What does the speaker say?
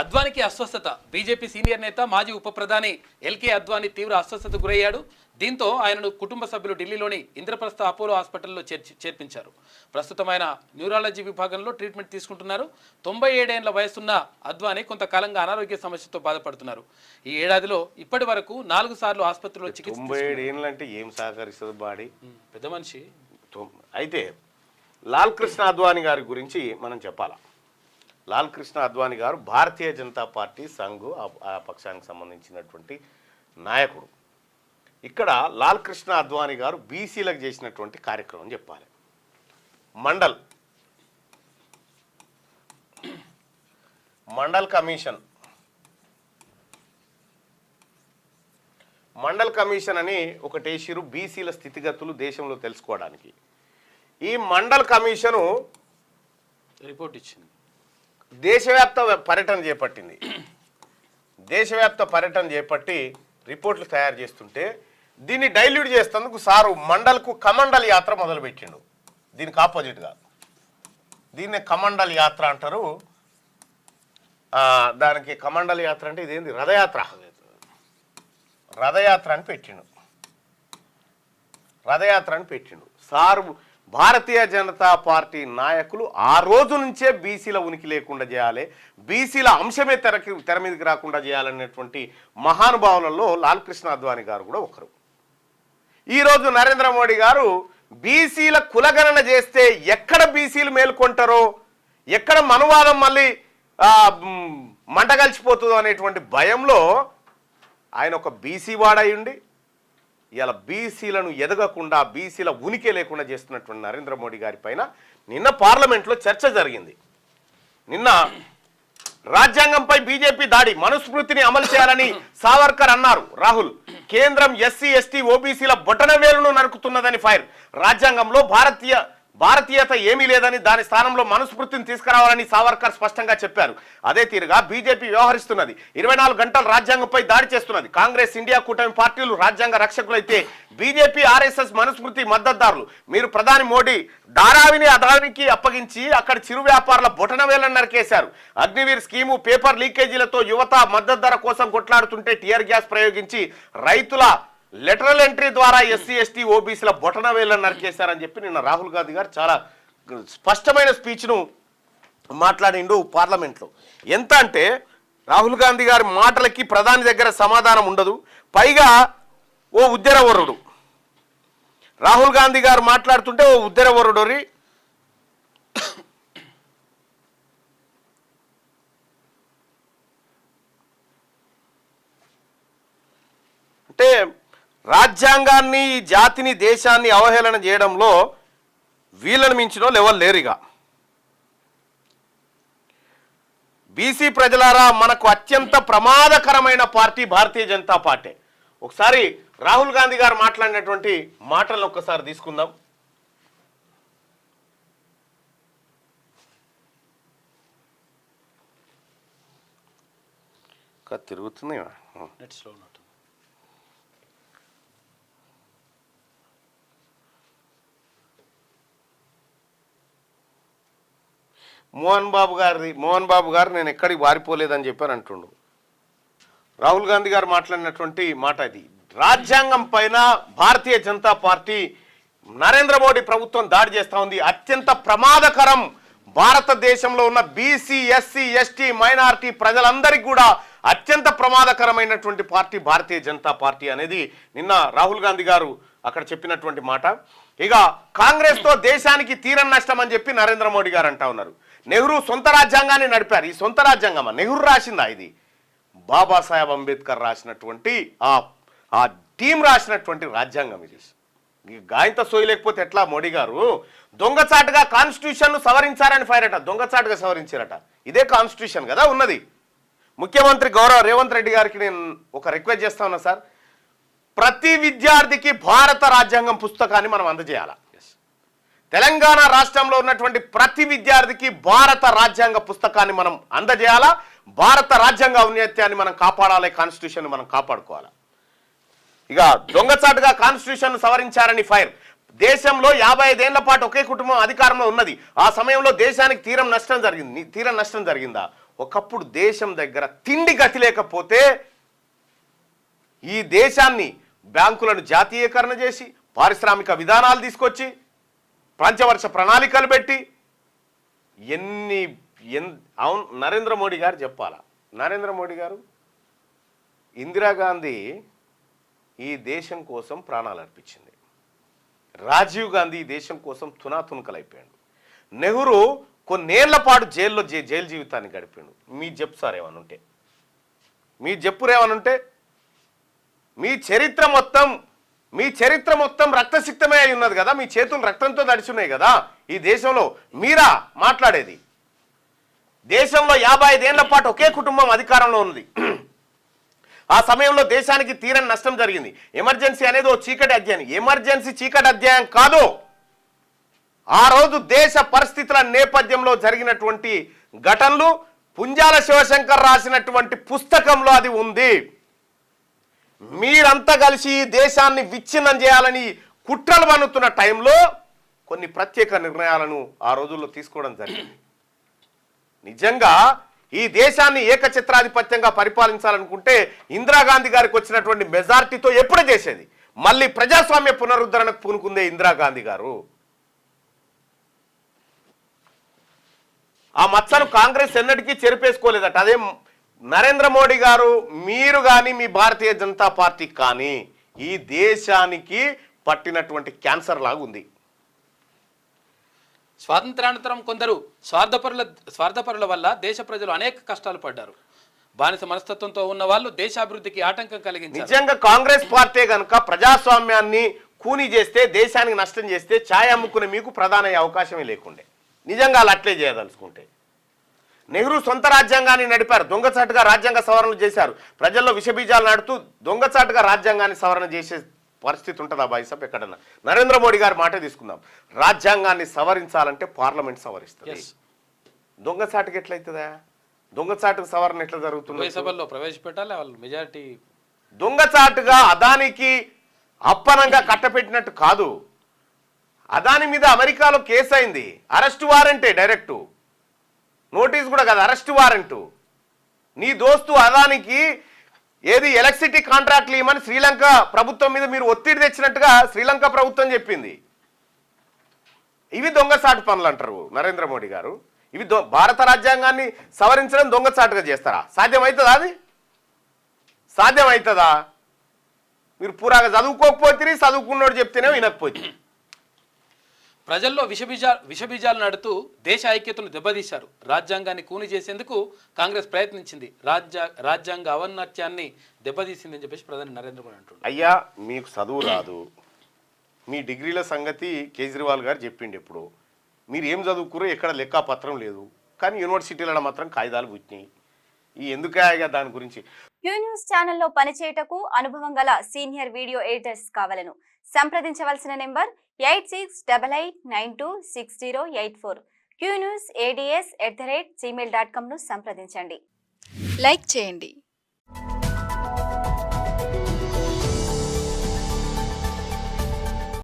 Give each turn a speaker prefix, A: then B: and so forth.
A: అద్వానికి అస్వస్థత. BJP senior నేత మాజీ ఉప ప్రధాని ఎల్కే అద్వానీ తీవ్ర అస్వస్థతకు గురయ్యాడు. దీంతో ఆయనను కుటుంబ సభ్యులు ఢిల్లీలోని ఇంద్రప్రస్థ అపోలో హాస్పిటల్లో చేర్పించారు. ప్రస్తుతం ఆయన న్యూరాలజీ విభాగంలో ట్రీట్మెంట్ తీసుకుంటున్నారు. 97 ఏళ్ల వయసున్న అద్వానీ కొంతకాలంగా అనారోగ్య సమస్యతో బాధపడుతున్నారు. ఈ ఏడాదిలో ఇప్పటి వరకు 4 సార్లు ఆసుపత్రిలో చికిత్స.
B: 97 ఏళ్ళు అంటే ఏం సహకరిస్తుంది బాడీ?
A: పెద్ద మనిషి.
B: అయితే లాల్ కృష్ణ అద్వానీ గారి గురించి మనం చెప్పాలా. లాల్ కృష్ణ అద్వానీ గారు భారతీయ జనతా పార్టీ సంఘ్ ఆ పక్షానికి సంబంధించినటువంటి నాయకుడు. ఇక్కడ లాల్ కృష్ణ అద్వానీ గారు బీసీలకు చేసినటువంటి కార్యక్రమం చెప్పాలి. మండల్ కమిషన్ అని ఒకటి వేసిరు బీసీల స్థితిగతులు దేశంలో తెలుసుకోవడానికి. ఈ మండల్ కమిషను
A: రిపోర్ట్ ఇచ్చింది.
B: దేశవ్యాప్త పర్యటన చేపట్టి రిపోర్ట్లు తయారు చేస్తుంటే దీన్ని డైల్యూట్ చేసేందుకు సారు మండల్కు కమండల్ యాత్ర మొదలుపెట్టిండు. దీనికి ఆపోజిట్గా దీన్నే కమండల్ యాత్ర అంటారు. దానికి కమండల్ యాత్ర అంటే ఇదేంది, రథయాత్ర అని పెట్టిండు సారు. భారతీయ జనతా పార్టీ నాయకులు ఆ రోజు నుంచే బీసీల ఉనికి లేకుండా చేయాలి, బీసీల అంశమే తెర మీదకి రాకుండా చేయాలనేటువంటి మహానుభావులలో లాల్ కృష్ణ అద్వానీ గారు కూడా ఒకరు. ఈరోజు నరేంద్ర మోడీ గారు బీసీల కులగణన చేస్తే ఎక్కడ బీసీలు మేల్కొంటారో, ఎక్కడ మనువాదం మళ్ళీ మంటగలిచిపోతుందో అనేటువంటి భయంలో ఆయన ఒక బీసీ వాడయుండి ఇలా బీసీలను ఎదగకుండా బీసీల ఉనికి లేకుండా చేస్తున్నటువంటి నరేంద్ర మోడీ గారి పైన నిన్న పార్లమెంట్లో చర్చ జరిగింది. నిన్న రాజ్యాంగంపై బీజేపీ దాడి, మనుస్మృతిని అమలు చేయాలని సావర్కర్ అన్నారు. రాహుల్ కేంద్రం ఎస్సీ ఎస్టీ ఓబీసీల బొటనవేలును నరుకుతున్నదని ఫైర్. రాజ్యాంగంలో భారతీయత ఏమీ లేదని దాని స్థానంలో మనుస్మృతిని తీసుకురావాలని సావర్కర్ స్పష్టంగా చెప్పారు. అదే తీరుగా బీజేపీ వ్యవహరిస్తున్నది. 24 గంటలు రాజ్యాంగంపై దాడి చేస్తున్నది. కాంగ్రెస్ ఇండియా కూటమి పార్టీలు రాజ్యాంగ రక్షకులైతే బీజేపీ ఆర్ఎస్ఎస్ మనుస్మృతి మద్దతుదారులు. మీరు ప్రధాని మోడీ ధారావిని అదానికి అప్పగించి అక్కడ చిరు వ్యాపారుల బొటనవేలను నరికేశారు. అగ్నివీర్ స్కీము, పేపర్ లీకేజీలతో యువత మద్దతు ధర కోసం కొట్లాడుతుంటే టియర్ గ్యాస్ ప్రయోగించి రైతుల లెటరల్ ఎంట్రీ ద్వారా ఎస్సీ ఎస్టీ ఓబీసీల బొటనవేలను నరికేశారని చెప్పి నిన్న రాహుల్ గాంధీ గారు చాలా స్పష్టమైన స్పీచ్ను మాట్లాడిండు పార్లమెంట్లో. ఎంత అంటే రాహుల్ గాంధీ గారి మాటలకి ప్రధాని దగ్గర సమాధానం ఉండదు. పైగా ఓ ఉద్దరవరుడు రాహుల్ గాంధీ గారు మాట్లాడుతుంటే ఓ ఉద్దరవరుడోరి అంటే రాజ్యాంగాన్ని, జాతిని, దేశాన్ని అవహేళన చేయడంలో వీళ్ళని మించిన వాళ్ళు ఎవరు లేరుగా. బీసీ ప్రజలారా, మనకు అత్యంత ప్రమాదకరమైన పార్టీ భారతీయ జనతా పార్టీ. ఒకసారి రాహుల్ గాంధీ గారు మాట్లాడినటువంటి మాటలను ఒక్కసారి తీసుకుందాం. తిరుగుతుంది. మోహన్ బాబు గారు నేను ఎక్కడికి వారిపోలేదని చెప్పారు అంటుండు. రాహుల్ గాంధీ గారు మాట్లాడినటువంటి మాట ఇది. రాజ్యాంగం పైన భారతీయ జనతా పార్టీ, నరేంద్ర మోడీ ప్రభుత్వం దాడి చేస్తూ ఉంది. అత్యంత ప్రమాదకరం. భారతదేశంలో ఉన్న బీసీ, ఎస్సీ, ఎస్టీ, మైనారిటీ ప్రజలందరికీ కూడా అత్యంత ప్రమాదకరమైనటువంటి పార్టీ భారతీయ జనతా పార్టీ అనేది నిన్న రాహుల్ గాంధీ గారు అక్కడ చెప్పినటువంటి మాట. ఇక కాంగ్రెస్తో దేశానికి తీరం నష్టం అని చెప్పి నరేంద్ర మోడీ గారు అంటా ఉన్నారు. నెహ్రూ సొంత రాజ్యాంగాన్ని నడిపారు. ఈ సొంత రాజ్యాంగమా? నెహ్రూ రాసిందా? ఇది బాబాసాహెబ్ అంబేద్కర్ రాసినటువంటి ఆ టీం రాసినటువంటి రాజ్యాంగం. ఇది గాయంత సోయలేకపోతే ఎట్లా? మోడీ గారు దొంగచాటుగా కాన్స్టిట్యూషన్ను సవరించారని ఫైర్ అట. దొంగచాటుగా సవరించారట. ఇదే కాన్స్టిట్యూషన్ కదా ఉన్నది. ముఖ్యమంత్రి గౌరవ రేవంత్ రెడ్డి గారికి నేను ఒక రిక్వెస్ట్ చేస్తా ఉన్నా సార్, ప్రతి విద్యార్థికి భారత రాజ్యాంగం పుస్తకాన్ని మనం అందజేయాలి. తెలంగాణ రాష్ట్రంలో ఉన్నటువంటి ప్రతి విద్యార్థికి భారత రాజ్యాంగ పుస్తకాన్ని మనం అందజేయాలా. భారత రాజ్యాంగ ఔన్నత్యాన్ని మనం కాపాడాలి, కాన్స్టిట్యూషన్ మనం కాపాడుకోవాలి. ఇక దొంగచాటుగా కాన్స్టిట్యూషన్ సవరించారని ఫైర్. దేశంలో 55 ఏళ్ల పాటు ఒకే కుటుంబం అధికారంలో ఉన్నది. ఆ సమయంలో దేశానికి తీరం నష్టం జరిగిందా? ఒకప్పుడు దేశం దగ్గర తిండి గతి లేకపోతే ఈ దేశాన్ని బ్యాంకులను జాతీయకరణ చేసి పారిశ్రామిక విధానాలు తీసుకొచ్చి పంచవర్ష ప్రణాళికలు పెట్టి అవును నరేంద్ర మోడీ గారు చెప్పాలా. నరేంద్ర మోడీ గారు ఇందిరాగాంధీ ఈ దేశం కోసం ప్రాణాలు అర్పించింది. రాజీవ్ గాంధీ ఈ దేశం కోసం తునాతునకలైపోయాడు. నెహ్రూ కొన్నేళ్ల పాటు జైలు జీవితాన్ని గడిపాడు. మీ చెప్పు సార్ ఏమనుంటే, మీ చెప్పురేమనుంటే, మీ చరిత్ర మొత్తం రక్తసిక్తమే అయి ఉన్నది కదా. మీ చేతులు రక్తంతో తడిచున్నాయి కదా. ఈ దేశంలో మీరా మాట్లాడేది? దేశంలో 55 ఏళ్ల పాటు ఒకే కుటుంబం అధికారంలో ఉన్నది. ఆ సమయంలో దేశానికి తీరని నష్టం జరిగింది. ఎమర్జెన్సీ అనేది ఓ చీకటి అధ్యాయం. ఎమర్జెన్సీ చీకటి అధ్యాయం కాదు. ఆ రోజు దేశ పరిస్థితుల నేపథ్యంలో జరిగినటువంటి ఘటనలు పుంజాల శివశంకర్ రాసినటువంటి పుస్తకంలో అది ఉంది. మీరంతా కలిసి ఈ దేశాన్ని విచ్ఛిన్నం చేయాలని కుట్రలు పన్నుతున్న టైంలో కొన్ని ప్రత్యేక నిర్ణయాలను ఆ రోజుల్లో తీసుకోవడం జరిగింది. నిజంగా ఈ దేశాన్ని ఏకఛత్రాధిపత్యంగా పరిపాలించాలనుకుంటే ఇందిరాగాంధీ గారికి వచ్చినటువంటి మెజార్టీతో ఎప్పుడు చేసేది. మళ్ళీ ప్రజాస్వామ్య పునరుద్ధరణకు పూనుకుందే ఇందిరాగాంధీ గారు. ఆ మచ్చను కాంగ్రెస్ ఎన్నటికీ చెరిపేసుకోలేదట. అదే నరేంద్ర మోడీ గారు, మీరు కానీ మీ భారతీయ జనతా పార్టీ కానీ ఈ దేశానికి పట్టినటువంటి క్యాన్సర్ లాగా ఉంది.
A: స్వాతంత్రానంతరం కొందరు స్వార్థపరుల వల్ల దేశ ప్రజలు అనేక కష్టాలు పడ్డారు. బానిస మనస్తత్వంతో ఉన్న వాళ్ళు దేశాభివృద్ధికి ఆటంకం కలిగించారు.
B: నిజంగా కాంగ్రెస్ పార్టీ కనుక ప్రజాస్వామ్యాన్ని కూని చేస్తే, దేశానికి నష్టం చేస్తే ఛాయ్ అమ్ముకునే మీకు ప్రధాన అయ్యే అవకాశమే లేకుండే. నిజంగా అలా అట్లే చేయదలుచుకుంటే. నెహ్రూ సొంత రాజ్యాంగాన్ని నడిపారు. దొంగచాటుగా రాజ్యాంగ సవరణ చేశారు. ప్రజల్లో విషబీజాలు నాడుతూ దొంగచాటుగా రాజ్యాంగాన్ని సవరణ చేసే పరిస్థితి ఉంటుందా బాయ్సాబ్ ఎక్కడన్నా? నరేంద్ర మోడీ గారి మాట తీసుకుందాం. రాజ్యాంగాన్ని సవరించాలంటే పార్లమెంట్ సవరిస్తుంది. దొంగచాటుకి ఎట్లయితుందా? దొంగచాటుకు సవరణ ఎట్లా జరుగుతుంది?
A: సభల్లో ప్రవేశపెట్టాలి వాళ్ళు మెజారిటీ.
B: దొంగచాటుగా అదానికి అప్పనంగా కట్టపెట్టినట్టు కాదు. అదాని మీద అమెరికాలో కేసు అయింది. అరెస్ట్ వారెంటే, డైరెక్టు నోటీస్ కూడా కాదు, అరెస్ట్ వారెంటు. నీ దోస్తు అదానికి ఏది ఎలక్ట్రిసిటీ కాంట్రాక్ట్లు ఇవ్వమని శ్రీలంక ప్రభుత్వం మీద మీరు ఒత్తిడి తెచ్చినట్టుగా శ్రీలంక ప్రభుత్వం చెప్పింది. ఇవి దొంగచాటు పనులు అంటారు నరేంద్ర మోడీ గారు. ఇవి భారత రాజ్యాంగాన్ని సవరించడం దొంగచాటుగా చేస్తారా? సాధ్యమవుతుందా? అది సాధ్యమవుతుందా? మీరు పూరాగా చదువుకోకపోతే, చదువుకున్నోడు చెప్తేనే వినకపోతే.
A: ప్రజల్లో విషబీజాలు నడుతూ దేశ ఐక్యతను దెబ్బతీశారు. రాజ్యాంగాన్ని కూని చేసేందుకు కాంగ్రెస్ ప్రయత్నించింది. రాజ్యాంగ ఔన్నత్యాన్ని దెబ్బతీసిందని చెప్పేసి ప్రధాని నరేంద్ర మోడీ అంటున్నారు.
B: అయ్యా, మీకు చదువు రాదు, మీ డిగ్రీల సంగతి కేజ్రీవాల్ గారు చెప్పిండు. ఎప్పుడు మీరు ఏం చదువుకురో ఎక్కడ లెక్కాపత్రం లేదు, కానీ యూనివర్సిటీలలో మాత్రం కాగితాలు పుట్టినాయి. ఈ ఎందుకే దాని గురించి.
C: క్యూ న్యూస్ ఛానల్లో పనిచేయటకు అనుభవం గల సీనియర్ వీడియో ఎడిటర్స్ కావాలను సంప్రదించవలసిన నెంబర్ 8688926084. qnewsads@gmail.com ను సంప్రదించండి.
D: లైక్ చేయండి,